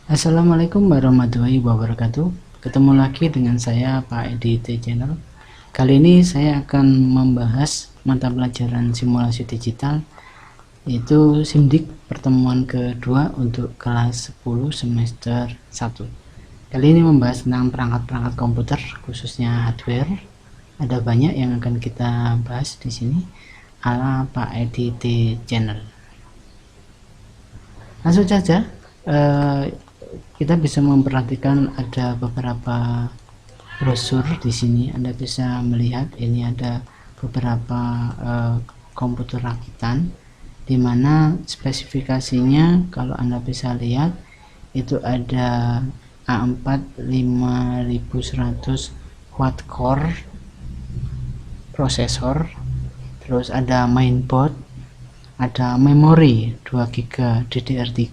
Assalamualaikum warahmatullahi wabarakatuh. Ketemu lagi dengan saya Pak Edi T Channel. Kali ini saya akan membahas mata pelajaran simulasi digital, yaitu SIMDIK pertemuan kedua untuk kelas 10 semester 1. Kali ini membahas tentang perangkat-perangkat komputer, khususnya hardware. Ada banyak yang akan kita bahas di sini ala Pak Edi T Channel. Langsung saja, kita bisa memperhatikan ada beberapa brosur di sini. Anda bisa melihat ini ada beberapa komputer rakitan, di mana spesifikasinya kalau Anda bisa lihat itu ada A4 5100 quad core prosesor, terus ada mainboard, ada memori 2 GB DDR3,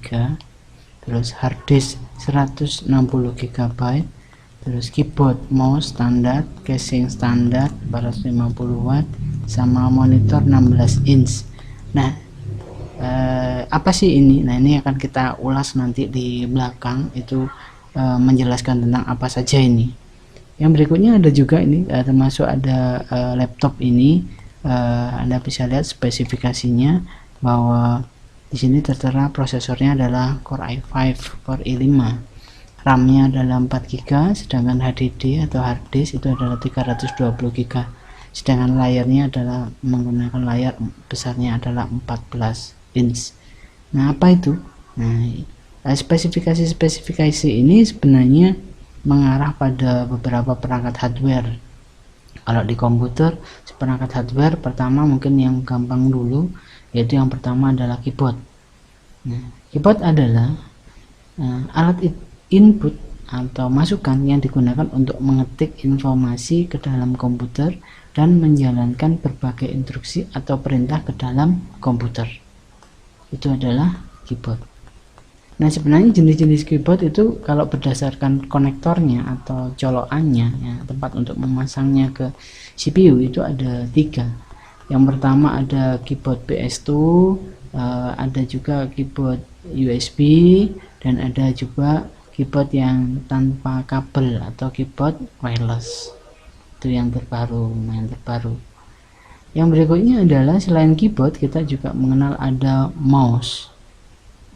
terus hard disk 160 GB, terus keyboard, mouse standar, casing standar 450 watt, sama monitor 16 inch. Nah, apa sih ini? Nah, ini akan kita ulas nanti di belakang, itu menjelaskan tentang apa saja ini. Yang berikutnya ada juga ini, termasuk ada laptop ini. Anda bisa lihat spesifikasinya bahwa di sini tertera prosesornya adalah Core i5 Core i5, RAM-nya adalah 4 GB, sedangkan HDD atau hard disk itu adalah 320 GB, sedangkan layarnya adalah menggunakan layar besarnya adalah 14 inch. Nah, apa itu? Nah, spesifikasi ini sebenarnya mengarah pada beberapa perangkat hardware. Kalau di komputer, perangkat hardware pertama mungkin yang gampang dulu, yaitu yang pertama adalah keyboard. Nah, keyboard adalah alat input atau masukan yang digunakan untuk mengetik informasi ke dalam komputer dan menjalankan berbagai instruksi atau perintah ke dalam komputer. Itu adalah keyboard. Nah, sebenarnya jenis-jenis keyboard itu kalau berdasarkan konektornya atau colokannya, ya, tempat untuk memasangnya ke CPU itu ada 3. Yang pertama ada keyboard PS2, ada juga keyboard USB, dan ada juga keyboard yang tanpa kabel atau keyboard wireless. Itu yang terbaru. Yang berikutnya adalah selain keyboard, kita juga mengenal ada mouse.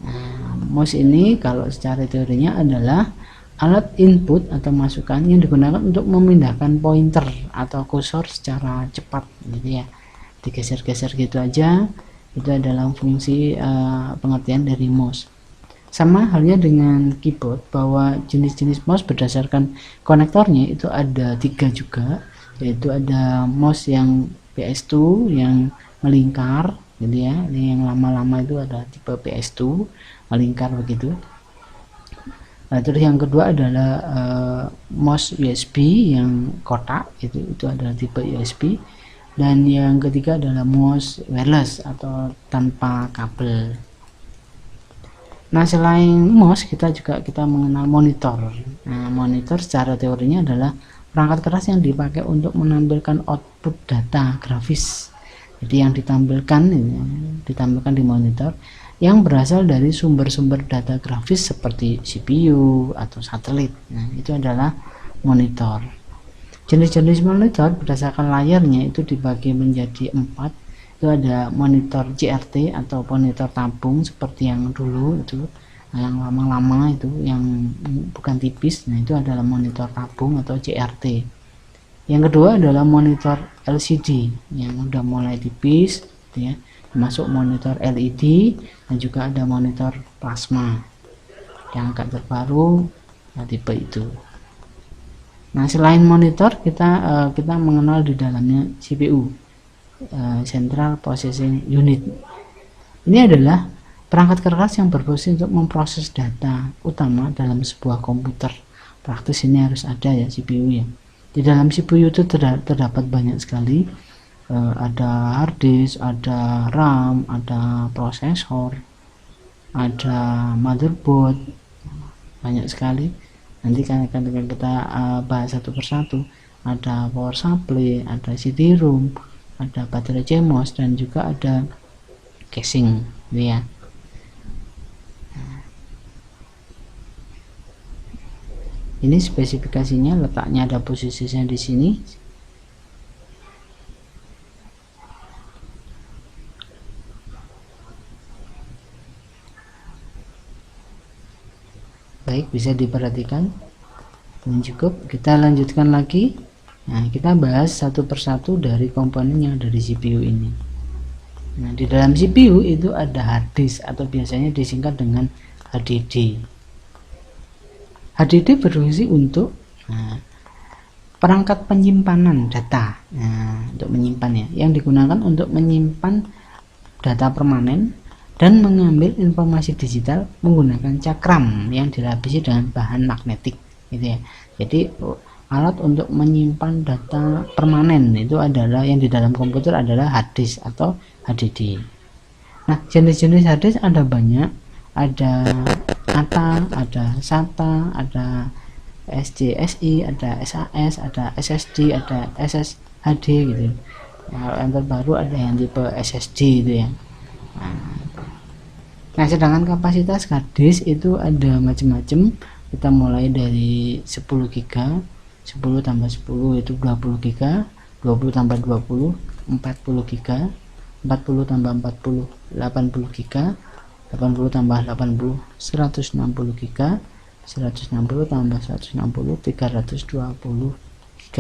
Nah, mouse ini kalau secara teorinya adalah alat input atau masukan yang digunakan untuk memindahkan pointer atau kursor secara cepat, gitu ya. Digeser-geser gitu aja, itu adalah fungsi pengertian dari mouse. Sama halnya dengan keyboard, bahwa jenis-jenis mouse berdasarkan konektornya itu ada 3 juga, yaitu ada mouse yang PS2 yang melingkar, gitu ya. Ini yang lama-lama itu ada tipe PS2 melingkar begitu. Nah, terus yang kedua adalah mouse USB yang kotak, itu adalah tipe USB. Dan yang ketiga adalah mouse wireless atau tanpa kabel. Nah, selain mouse kita mengenal monitor. Nah, monitor secara teorinya adalah perangkat keras yang dipakai untuk menampilkan output data grafis. Jadi yang ditampilkan di monitor yang berasal dari sumber-sumber data grafis seperti CPU atau satelit. Nah, itu adalah monitor. Jenis-jenis monitor berdasarkan layarnya itu dibagi menjadi 4. Itu ada monitor CRT atau monitor tabung seperti yang dulu itu, yang lama-lama itu yang bukan tipis. Nah, itu adalah monitor tabung atau CRT. Yang kedua adalah monitor LCD yang udah mulai tipis, gitu ya. Masuk monitor LED, dan juga ada monitor plasma yang agak terbaru, nah, tipe itu. Nah, selain monitor kita mengenal di dalamnya CPU, Central Processing Unit. Ini adalah perangkat keras yang berfungsi untuk memproses data utama dalam sebuah komputer. Praktis ini harus ada ya CPU ya. Di dalam CPU itu terdapat banyak sekali, ada hard disk, ada RAM, ada prosesor, ada motherboard, banyak sekali. Nanti kan kita bahas satu persatu. Ada power supply, ada CD-ROM, ada baterai CMOS, dan juga ada casing, ya. Ini spesifikasinya, letaknya ada posisinya di sini. Baik, bisa diperhatikan. Ini cukup. Kita lanjutkan lagi. Nah, kita bahas satu persatu dari komponen yang ada di CPU ini. Nah, di dalam CPU itu ada hard disk atau biasanya disingkat dengan HDD. HDD berfungsi untuk perangkat penyimpanan data. Untuk menyimpan ya, yang digunakan untuk menyimpan data permanen dan mengambil informasi digital menggunakan cakram yang dilapisi dengan bahan magnetik, gitu ya. Jadi alat untuk menyimpan data permanen itu adalah yang di dalam komputer adalah hard disk atau HDD. Nah, jenis-jenis hard disk ada banyak, ada ATA, ada SATA, ada SDSI, ada SAS, ada SSD, ada SSHD gitu. Nah, yang terbaru ada yang tipe SSD itu ya. Nah, sedangkan kapasitas hard disk itu ada macam-macam. Kita mulai dari 10 GB, 10 tambah 10 itu 20 GB, 20 tambah 20 40 GB, 40 tambah 40 80 GB, 80 tambah 80 160 GB, 160 tambah 160 320 GB,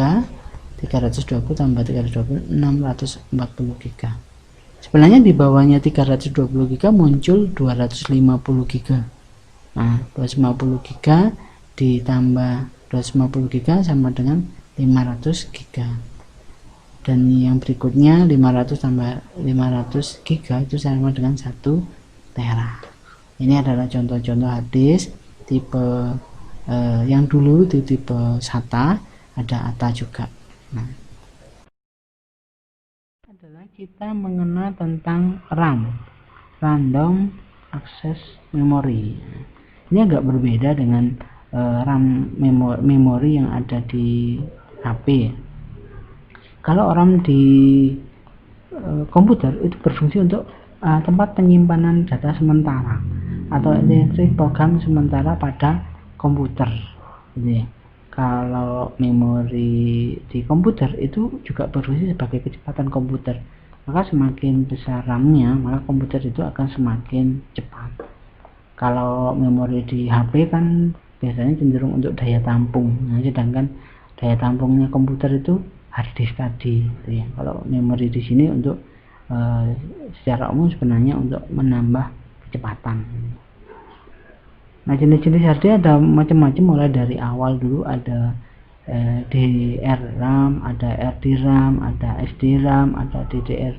320 tambah 320 640 GB. Sebenarnya di bawahnya 320 GB muncul 250 GB. Nah, 250 GB ditambah 250 GB sama dengan 500 GB. Dan yang berikutnya 500 tambah 500 GB itu sama dengan 1 tera. Ini adalah contoh-contoh hard disk tipe yang dulu itu tipe SATA, ada ATA juga. Nah, adalah kita mengenal tentang RAM, Random Access Memory. Ini agak berbeda dengan RAM memori yang ada di HP. Kalau RAM di komputer itu berfungsi untuk tempat penyimpanan data sementara atau electric program sementara pada komputer, gitu ya. Kalau memori di komputer itu juga berfungsi sebagai kecepatan komputer, maka semakin besar RAM-nya maka komputer itu akan semakin cepat. Kalau memori di HP kan biasanya cenderung untuk daya tampung. Nah, sedangkan daya tampungnya komputer itu hard disk tadi, gitu ya. Kalau memori di sini untuk secara umum sebenarnya untuk menambah kecepatan. Nah, jenis-jenis hard disk ada macam-macam, mulai dari awal dulu ada DRAM, ada RDRAM, ada SDRAM, ada DDR,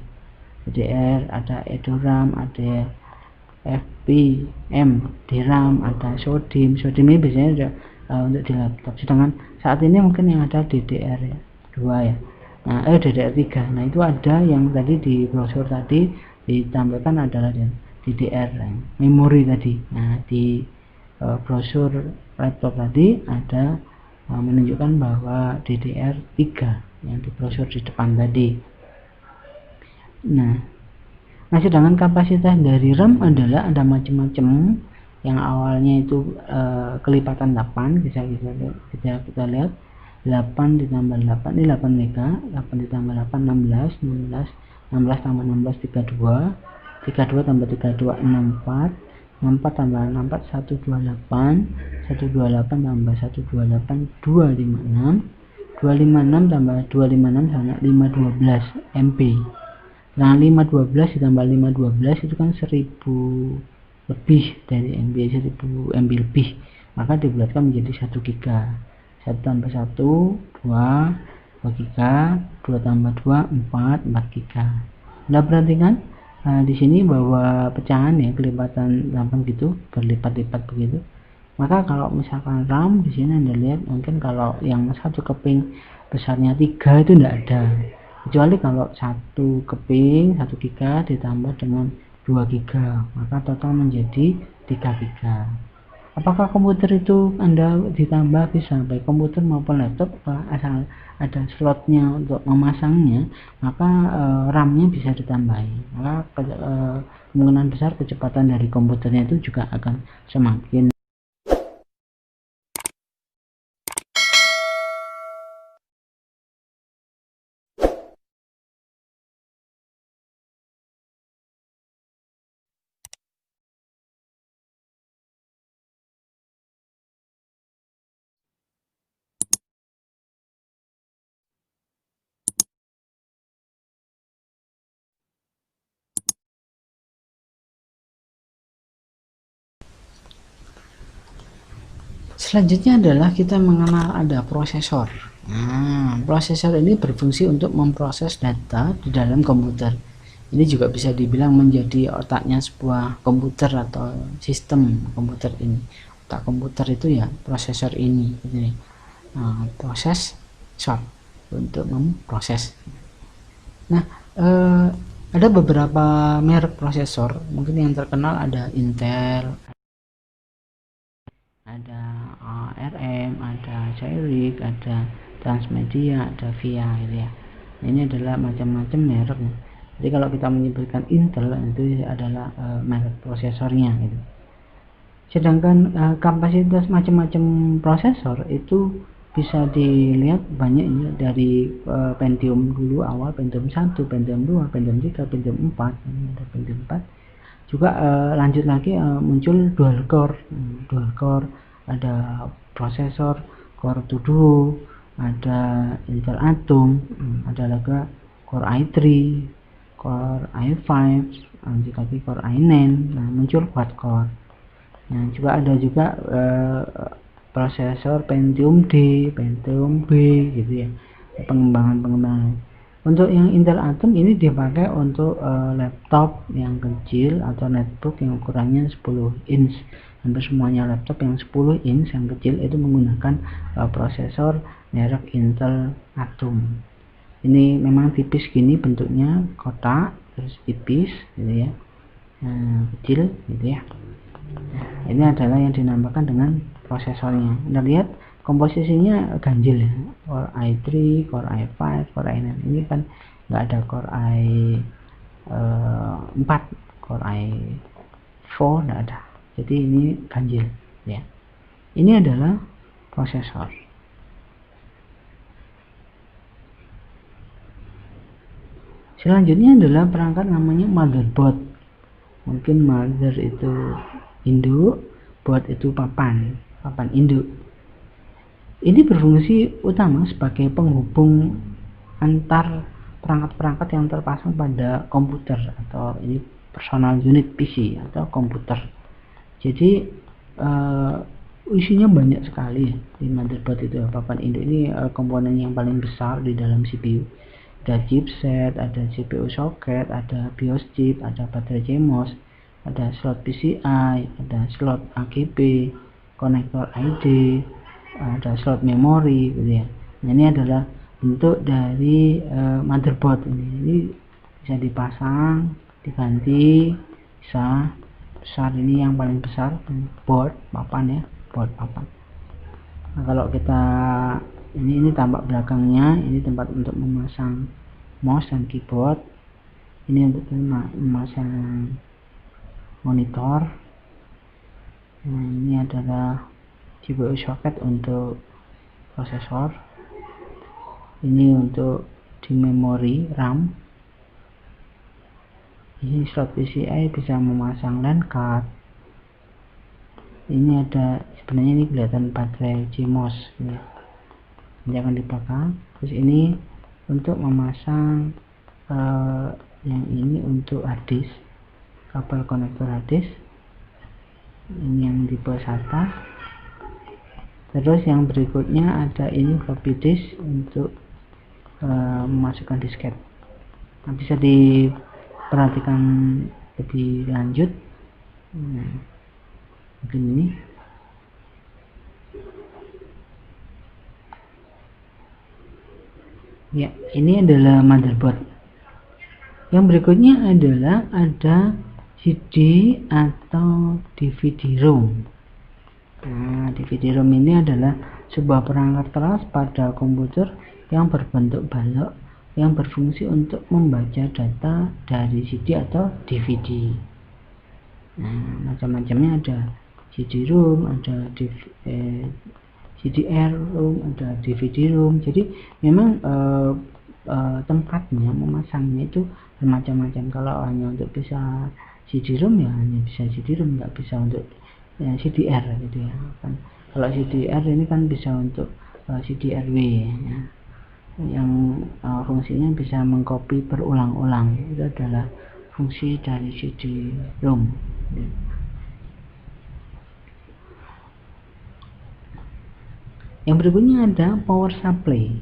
ada EDORAM, ada FPM, DRAM, ada SODIMM. SODIMM ini biasanya untuk di laptop. Sedangkan saat ini mungkin yang ada DDR2 ya. Nah, DDR3. Nah, itu ada yang tadi di brosur tadi ditampilkan adalah DDR memori tadi. Nah, di brosur laptop tadi ada menunjukkan bahwa DDR3 yang di brosur di depan tadi. Nah, sedangkan kapasitas dari RAM adalah ada macam-macam. Yang awalnya itu kelipatan 8, kita lihat 8 ditambah 8 ini 8 mega, 8 ditambah 8 16 tambah 16 32 tambah 32 64 tambah 64 128 tambah 128 256 tambah 256 sama 512 MB. Nah, 512 ditambah 512 itu kan 1000 lebih dari MB, 1000 MB lebih, maka dibulatkan menjadi 1 GB. 1 tambah 1 2 GB, 2 tambah 2 4 GB. Anda perhatikan di sini bahwa pecahan ya kelipatan 8 gitu, berlipat-lipat begitu. Maka kalau misalkan RAM di sini Anda lihat, mungkin kalau yang satu keping besarnya 3 itu tidak ada, kecuali kalau satu keping 1 GB ditambah dengan 2 GB, maka total menjadi 3 GB. Apakah komputer itu Anda ditambah bisa baik komputer maupun laptop, asal ada slotnya untuk memasangnya, maka RAM-nya bisa ditambahi. Maka kemungkinan besar kecepatan dari komputernya itu juga akan semakin Selanjutnya adalah kita mengenal ada prosesor. Nah, prosesor ini berfungsi untuk memproses data di dalam komputer. Ini juga bisa dibilang menjadi otaknya sebuah komputer atau sistem komputer ini. Otak komputer itu ya prosesor ini. Nah, prosesor untuk memproses. Nah, ada beberapa merek prosesor. Mungkin yang terkenal ada Intel, ada ARM, ada Cyrix, ada Transmedia, ada VIA gitu ya. Ini adalah macam-macam merek. Jadi kalau kita menyebutkan Intel itu adalah merek prosesornya gitu. Sedangkan kapasitas macam-macam prosesor itu bisa dilihat banyak ya, dari Pentium dulu awal, Pentium 1, Pentium 2, Pentium 3, Pentium 4, ada Pentium 4. Juga lanjut lagi muncul dual core, ada prosesor Core 2 Duo, ada Intel Atom, ada lagi Core i3, Core i5, lanjut lagi Core i9. Nah, muncul quad core. Nah, juga ada juga prosesor Pentium D, Pentium B gitu ya, pengembangan. Untuk yang Intel Atom ini dipakai untuk laptop yang kecil atau netbook yang ukurannya 10 inch. Hampir semuanya laptop yang 10 inch yang kecil itu menggunakan prosesor merek Intel Atom. Ini memang tipis gini bentuknya, kotak terus tipis gitu ya, kecil gitu ya. Ini adalah yang dinamakan dengan prosesornya. Anda lihat komposisinya ganjil ya, Core i3, Core i5, Core i9. Ini kan nggak ada Core i4, Core i4 nggak ada. Jadi ini ganjil ya. Ini adalah prosesor. Selanjutnya adalah perangkat namanya motherboard. Mungkin mother itu induk, board itu papan induk. Ini berfungsi utama sebagai penghubung antar perangkat-perangkat yang terpasang pada komputer, atau ini personal unit PC atau komputer. Jadi isinya banyak sekali di motherboard itu. Papan induk ini komponen yang paling besar di dalam CPU. Ada chipset, ada CPU socket, ada BIOS chip, ada baterai CMOS, ada slot PCI, ada slot AGB, konektor ID, ada slot memori gitu ya. Nah, ini adalah bentuk dari motherboard ini bisa dipasang, diganti, bisa besar. Ini yang paling besar, board papan ya, board papan. Nah, kalau kita ini tampak belakangnya, ini tempat untuk memasang mouse dan keyboard, ini untuk memasang monitor. Nah, ini adalah CPU socket untuk prosesor, ini untuk di memori RAM, ini slot PCI bisa memasang LAN card. Ini ada, sebenarnya ini kelihatan baterai CMOS ya. Ini akan di belakang. Terus ini untuk memasang yang ini untuk hard disk, kabel konektor hard disk. Ini yang tipe SATA. Terus yang berikutnya ada ini floppy disk untuk memasukkan disket. Nah, bisa diperhatikan lebih lanjut. Mungkin ini. Ya, ini adalah motherboard. Yang berikutnya adalah ada CD atau DVD-ROM. Nah, DVD-ROM ini adalah sebuah perangkat keras pada komputer yang berbentuk balok yang berfungsi untuk membaca data dari CD atau DVD. Nah, macam-macamnya ada CD-ROM, ada CDR-ROM, ada DVD-ROM. Jadi memang tempatnya memasangnya itu bermacam-macam. Kalau hanya untuk bisa CD-ROM ya hanya bisa CD-ROM, nggak bisa untuk CDR gitu ya kan. Kalau CDR ini kan bisa untuk CDRW ya, yang fungsinya bisa mengcopy berulang-ulang. Itu adalah fungsi dari CD-ROM. Yang berikutnya ada power supply.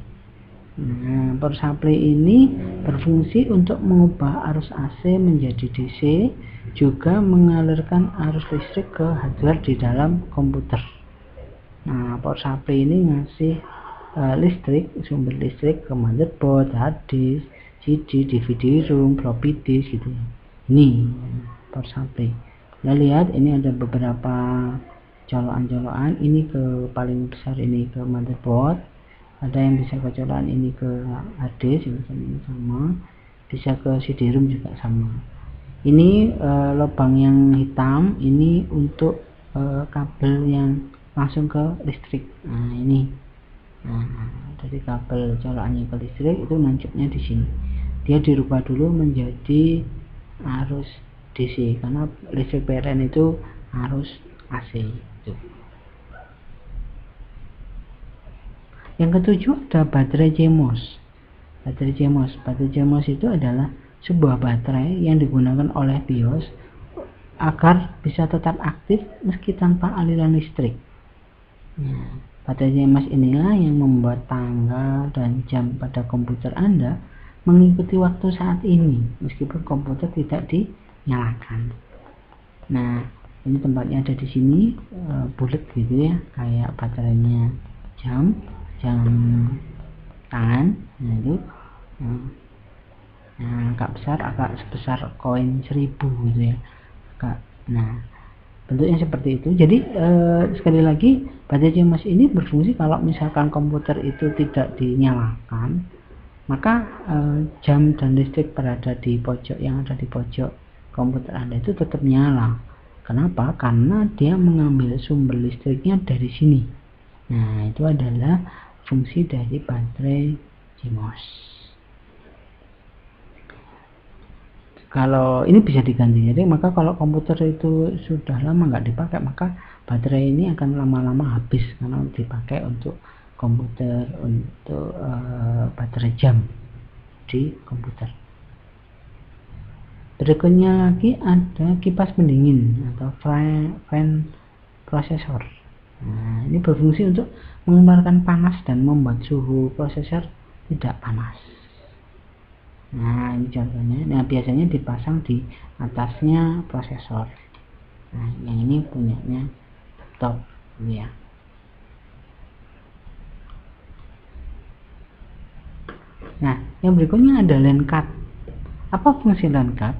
Nah, power supply ini berfungsi untuk mengubah arus AC menjadi DC, juga mengalirkan arus listrik ke hardware di dalam komputer. Nah, power supply ini ngasih sumber listrik ke motherboard, hard disk, CD, DVD room, floppy disk gitu. Ini power supply. Kita lihat ini ada beberapa colokan-colokan. Ini ke paling besar, ini ke motherboard. Ada yang bisa ke colokan ini ke hard disk, sama. Bisa ke CD room juga sama. Ini lubang yang hitam ini untuk kabel yang langsung ke listrik. Nah, ini. Nah, dari kabel colokannya ke listrik itu nancapnya di sini. Dia dirubah dulu menjadi arus DC karena listrik PLN itu arus AC itu. Yang ketujuh ada baterai CMOS. Baterai CMOS itu adalah sebuah baterai yang digunakan oleh BIOS agar bisa tetap aktif meski tanpa aliran listrik. Nah, baterai CMOS inilah yang membuat tanggal dan jam pada komputer Anda mengikuti waktu saat ini meskipun komputer tidak dinyalakan. Nah, ini tempatnya ada di sini, bulat gitu ya, kayak baterainya jam tangan. Nah, itu agak besar, agak sebesar koin 1000 gitu ya. Nah, bentuknya seperti itu. Jadi sekali lagi, baterai CMOS ini berfungsi kalau misalkan komputer itu tidak dinyalakan, maka jam dan listrik berada di pojok, yang ada di pojok komputer Anda itu tetap nyala. Kenapa? Karena dia mengambil sumber listriknya dari sini. Nah, itu adalah fungsi dari baterai CMOS. Kalau ini bisa diganti, jadi maka kalau komputer itu sudah lama nggak dipakai, maka baterai ini akan lama-lama habis karena dipakai untuk komputer, untuk baterai jam di komputer. Berikutnya lagi ada kipas pendingin atau fan processor. Nah, ini berfungsi untuk mengeluarkan panas dan membuat suhu prosesor tidak panas. Nah, ini contohnya. Nah, biasanya dipasang di atasnya prosesor. Nah, yang ini punyanya laptop ya. Nah, yang berikutnya ada LAN card. Apa fungsi LAN card?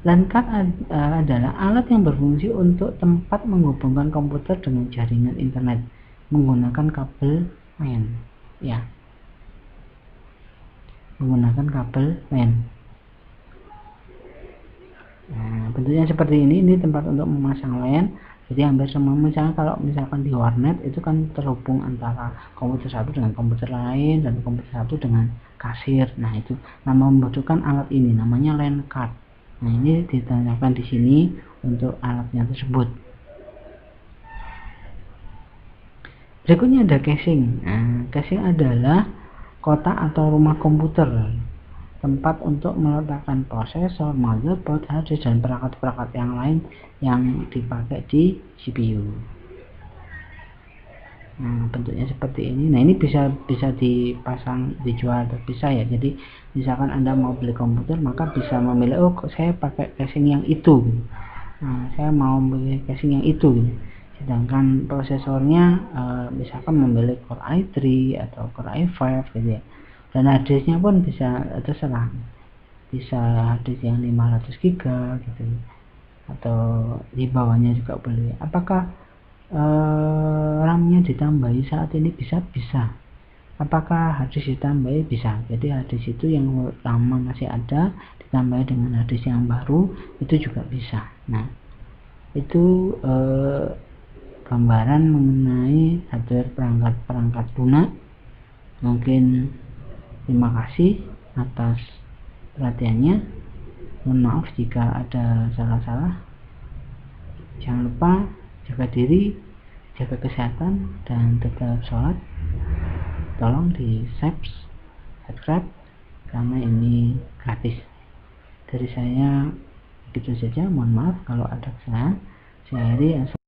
LAN card adalah alat yang berfungsi untuk tempat menghubungkan komputer dengan jaringan internet menggunakan kabel LAN ya. Menggunakan kabel LAN. Nah, bentuknya seperti ini tempat untuk memasang LAN. Jadi hampir semua, misalnya kalau misalkan di warnet itu kan terhubung antara komputer satu dengan komputer lain dan komputer satu dengan kasir. Nah, itu membutuhkan alat ini namanya LAN card. Nah, ini ditanyakan di sini untuk alatnya tersebut. Berikutnya ada casing. Nah, casing adalah kotak atau rumah komputer, tempat untuk meletakkan prosesor, motherboard, hard disk, dan perangkat-perangkat yang lain yang dipakai di CPU. Nah, bentuknya seperti ini. Nah, ini bisa dipasang, dijual, atau bisa ya. Jadi misalkan Anda mau beli komputer, maka bisa memilih, oh saya pakai casing yang itu. Nah, saya mau beli casing yang itu. Sedangkan prosesornya misalkan memilih Core i3 atau Core i5 gitu ya. Dan harddisknya pun bisa terserah, bisa harddisk yang 500 GB gitu, atau di bawahnya juga boleh. Apakah RAM-nya ditambahi saat ini? Bisa. Apakah harddisk ditambahi? Bisa. Jadi harddisk itu yang lama masih ada ditambah dengan harddisk yang baru itu juga bisa. Nah, itu gambaran mengenai hardware perangkat lunak. Mungkin terima kasih atas perhatiannya. Mohon maaf jika ada salah-salah. Jangan lupa jaga diri, jaga kesehatan, dan tetap sholat. Tolong di subscribe karena ini gratis. Dari saya begitu saja. Mohon maaf kalau ada kesalahan. Saya Heri.